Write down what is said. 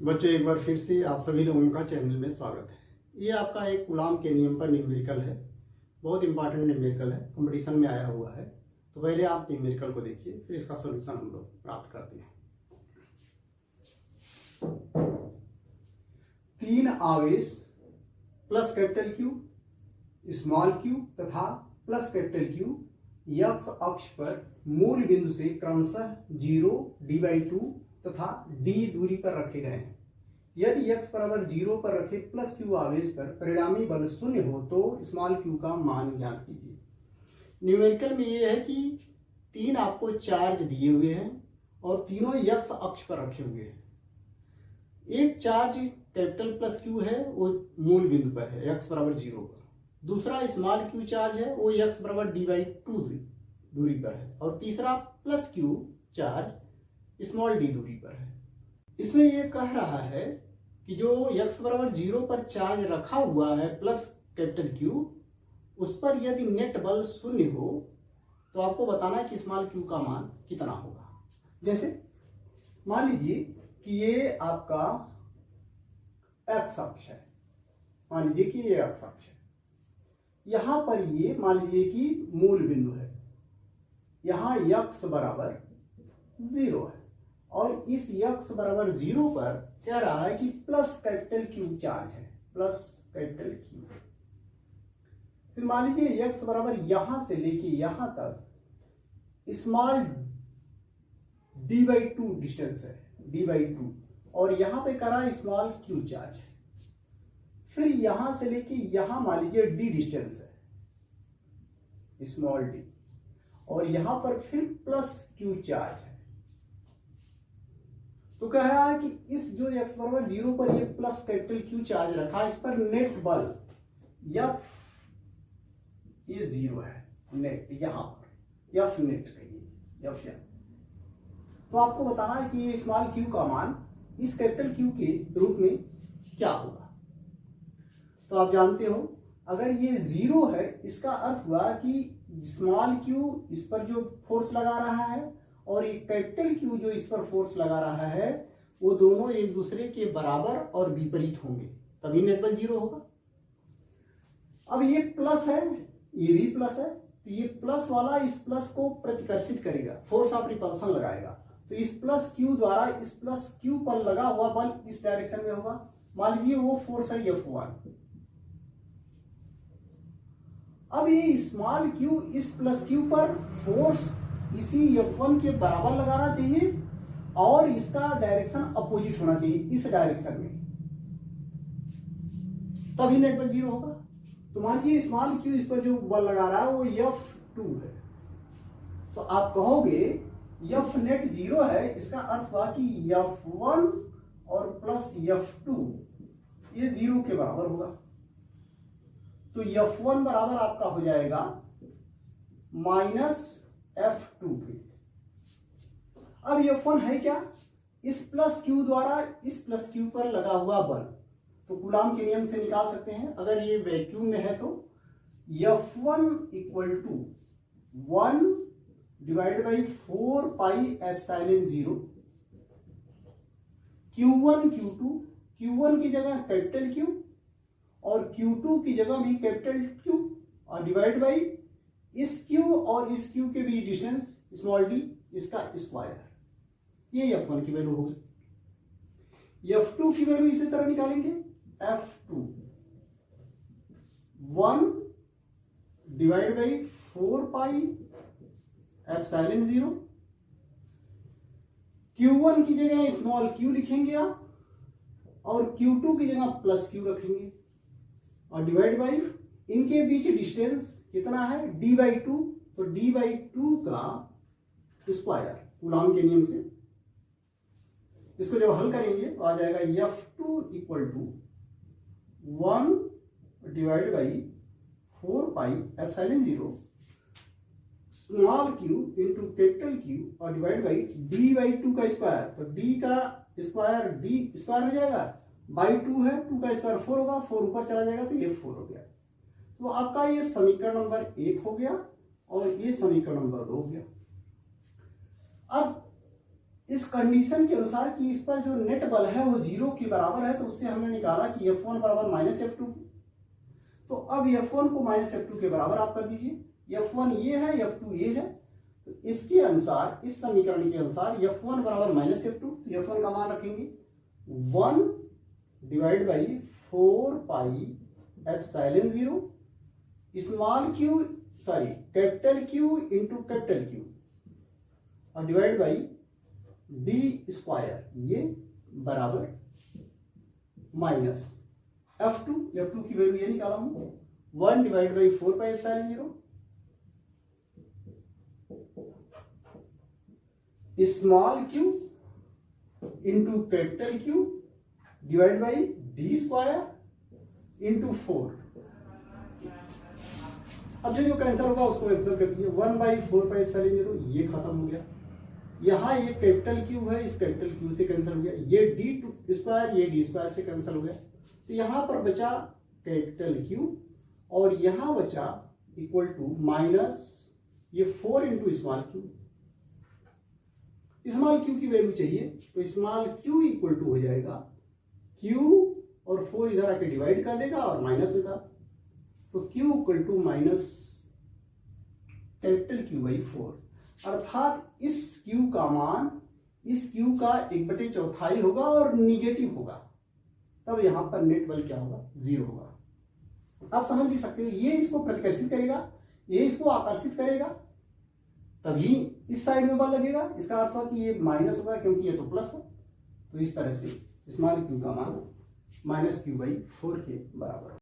बच्चों, एक बार फिर से आप सभी लोगों का चैनल में स्वागत है। ये आपका एक कूलाम के नियम पर न्यूमेरिकल है। बहुत इंपॉर्टेंट न्यूमेरिकल है, कंपटीशन में आया हुआ है। तो पहले आप न्यूमेरिकल को देखिए, फिर इसका सॉल्यूशन हम लोग प्राप्त करते हैं। 3 आवेश plus capital Q, small Q तथा प्लस कैपिटल क्यू एक्स अक्ष पर मूल बिंदु से क्रमशः 0, d/2 तथा d दूरी पर रखे गए हैं। यदि x बराबर 0 पर रखे प्लस क्यू आवेश पर परिणामी बल 0 हो तो स्मॉल क्यू का मान ज्ञात कीजिए। न्यूमेरिकल में ये है कि 3 आपको चार्ज दिए हुए हैं और तीनों x अक्ष पर रखे हुए हैं। एक चार्ज कैपिटल प्लस क्यू है, वो मूल बिंदु पर है x बराबर 0 पर। दूसरा स्मॉल क्यू चार्ज है, वो x बराबर d/2 दूरी पर है। और तीसरा plus Q charge small d दूरी पर है। इसमें यह कह रहा है कि जो x बराबर 0 पर चार्ज रखा हुआ है प्लस कैपिटल क्यू, उस पर यदि नेट बल 0 हो तो आपको बताना है कि स्मॉल क्यू का मान कितना होगा। जैसे मान लीजिए कि ये आपका x अक्ष है, मान लीजिए कि ये x अक्ष है। यहां पर ये मान लीजिए कि मूल बिंदु है, यहां x बराबर 0 है और इस x बराबर 0 पर कह रहा है कि प्लस कैपिटल क्यू चार्ज है, प्लस कैपिटल क्यू। फिर मान लीजिए x बराबर यहां से लेके यहां तक स्मॉल d/2 डिस्टेंस है, d/2, और यहां पे कह रहा है स्मॉल क्यू चार्ज है। फिर यहां से लेके यहां मान लीजिए d डिस्टेंस है, स्मॉल d, और यहां पर फिर प्लस क्यू चार्ज है। तो कह रहा है कि इस जो x बराबर 0 पर ये प्लस कैपिटल क्यू चार्ज रखा है, इस पर नेट बल F, ये 0 है, नेट यहां पर F नेट कहिए, F। तो आपको बताना है कि ये स्मॉल क्यू का मान इस कैपिटल क्यू के रूप में क्या होगा। तो आप जानते हो अगर ये 0 है, इसका अर्थ हुआ कि स्मॉल क्यू इस पर जो फोर्स लगा रहा है और ये कैपिटल क्यू जो इस पर फोर्स लगा रहा है, वो दोनों एक दूसरे के बराबर और विपरीत होंगे, तभी नेट बल 0 होगा। अब ये प्लस है, ये भी प्लस है, तो ये प्लस वाला इस प्लस को प्रतिकर्षित करेगा, फोर्स ऑफ रिपल्सन लगाएगा। तो इस प्लस क्यू द्वारा इस प्लस क्यू पर लगा हुआ बल इस डायरेक्शन में होगा। मान लीजिए वो फोर्स है F1। अब ये स्मॉल क्यू इस प्लस क्यू पर फोर्स इसी F1 के बराबर लगाना चाहिए और इसका डायरेक्शन अपोजिट होना चाहिए, इस डायरेक्शन में, तभी नेट बल 0 होगा। तो मान लीजिए स्मॉल क्यू इस पर जो बल लगा रहा है वो F2 है, तो आप कहोगे F नेट 0 है, इसका अर्थ हुआ कि F1 और प्लस F2 ये 0 के बराबर होगा। तो F1 बराबर आपका हो जाएगा माइनस F2 के। अब F1 है क्या? इस प्लस क्यू द्वारा इस प्लस क्यू पर लगा हुआ बल। तो कूलाम के नियम से निकाल सकते हैं। अगर ये वैक्यूम में है तो F1 equal to 1 divide by 4 pi epsilon 0 Q1 Q2, Q1 की जगह कैपिटल Q और Q2 की जगह भी कैपिटल Q, और डिवाइड बाई इस Q और इस Q के बीच डिस्टेंस स्मॉल d, इसका स्क्वायर। ये F1 की वैल्यू होगी। F2 की वैल्यू इसी तरह निकालेंगे, F2 1 divide by 4 pi epsilon 0, Q1 की जगह स्मॉल q लिखेंगे आप और Q2 की जगह प्लस q रखेंगे और डिवाइड बाई इनके बीच डिस्टेंस कितना है, d/2, तो d/2 का स्क्वायर कूलाम के नियम से। इसको जब हल करेंगे तो आ जाएगा F2 equal to 1 divide by 4 pi epsilon 0 small q into capital Q और डिवाइड बाई d/2 का स्क्वायर। तो d का स्क्वायर d स्क्वायर हो जाएगा, बाई 2 है, 2 का स्क्वायर 4 होगा, 4 ऊपर चला जाएगा तो ये 4 हो गया। तो आपका ये समीकरण नंबर 1 हो गया और ये समीकरण नंबर 2 हो गया। अब इस कंडीशन के अनुसार कि इस पर जो नेट बल है वो 0 के बराबर है, तो उससे हमने निकाला कि F1 बराबर माइनस F2। तो अब F1 को माइनस F2 के बराबर आप कर दीजिए। F1 ये है, F2 ये है, तो इसके अनुसार, इस समीकरण के अनुसार F1 बराबर माइनस F2, तो F1 का मान रखेंगे 1 divide by 4 pi epsilon 0 small Q, sorry capital Q into capital Q और डिवाइड बाई डी स्क्वायर, ये बराबर माइनस F2 की वैल्यू ये निकाला हूं 1 divide by 4 pi epsilon 0 small Q into capital Q divide by D square into 4। अब जो cancel होगा उसको कैंसिल कर दीजिए। 1 बाई 4 पाई एप्सिलॉन 0 ये खत्म हो गया। यहाँ ये कैपिटल क्यू है, इस कैपिटल क्यू से कैंसिल हो गया। ये डी स्क्वायर, ये डी स्क्वायर से कैंसिल हो गया। तो यहाँ पर बचा कैपिटल क्यू और यहाँ बचा इक्वल टू माइनस ये 4 into small Q. Small Q की वैल्यू चाहिए तो स्मॉल क्यू इक्वल टू हो जाएगा क्यू और 4 इधर आके डिवाइड कर देगा और माइनस होगा, तो Q equal to minus capital Q by 4, अर्थात इस क्यू का मान इस क्यू का 1/4 होगा और निगेटिव होगा। तब यहां पर नेट बल क्या होगा? 0 होगा। आप समझ भी सकते हो, ये इसको प्रतिकर्षित करेगा, ये इसको आकर्षित करेगा, तभी इस साइड में बल लगेगा। इसका अर्थ हुआ कि ये माइनस होगा क्योंकि ये तो प्लस है। तो इस तरह से स्मॉल क्यू का मान माइनस क्यू बाई 4 के बराबर।